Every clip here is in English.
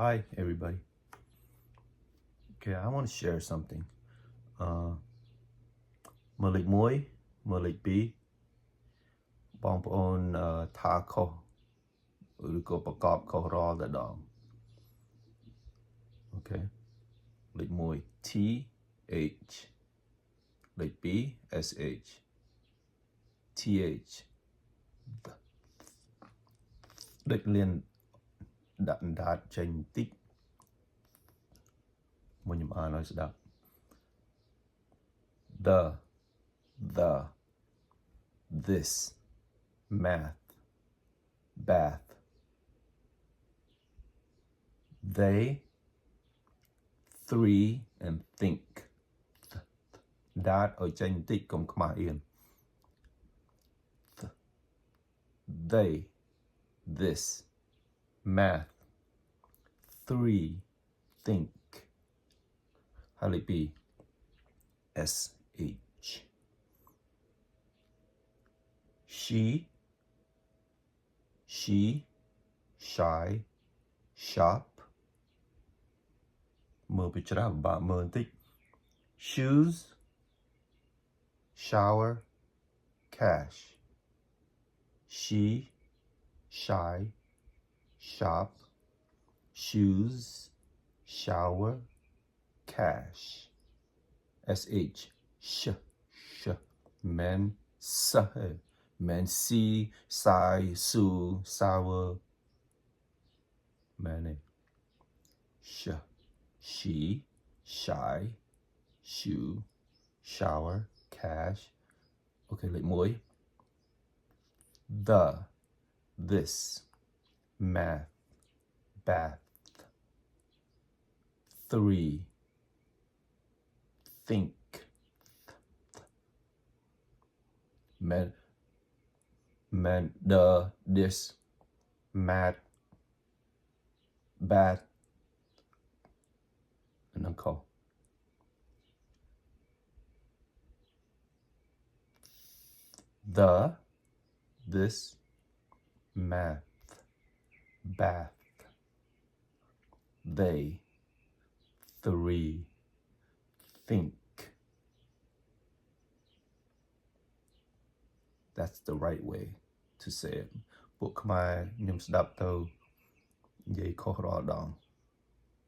Hi, everybody. Okay, I want to share something. Malik Moy, Malik B, បងប្អូនថាខុសឬក៏ប្រកបខុសរាល់តែដង Okay. លេខ1 TH លេខ2 SH TH ដូចលៀនដាក់ដាតចេញបន្តិចមកខ្ញុំអានឲ្យស្ដាប់ the this math bath they three and think ដាតឲ្យចេញបន្តិចកុំខ្មាស់អៀន they this math three think ហើយលេខ2 SH she shy shop មើលពីច្រើនបាក់មើលបន្តិច shoes shower cash she shy shop shoes shower cash SH sh men men see sigh sue sour man she shy shoe shower cash okay លេខ1 the this math bath 3 think man the this mad bad and uncle the this math bath they three think that's the right way to say it ពួកខ្មែរខ្ញុំស្ដាប់ទៅនិយាយខុសរាល់ដង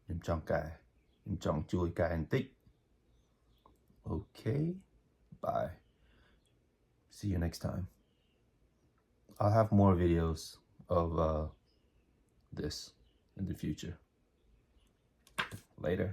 ខ្ញុំចង់កែខ្ញុំចង់ជួយកែបន្តិច Okay bye see you next time I'll have more videos of this in the future later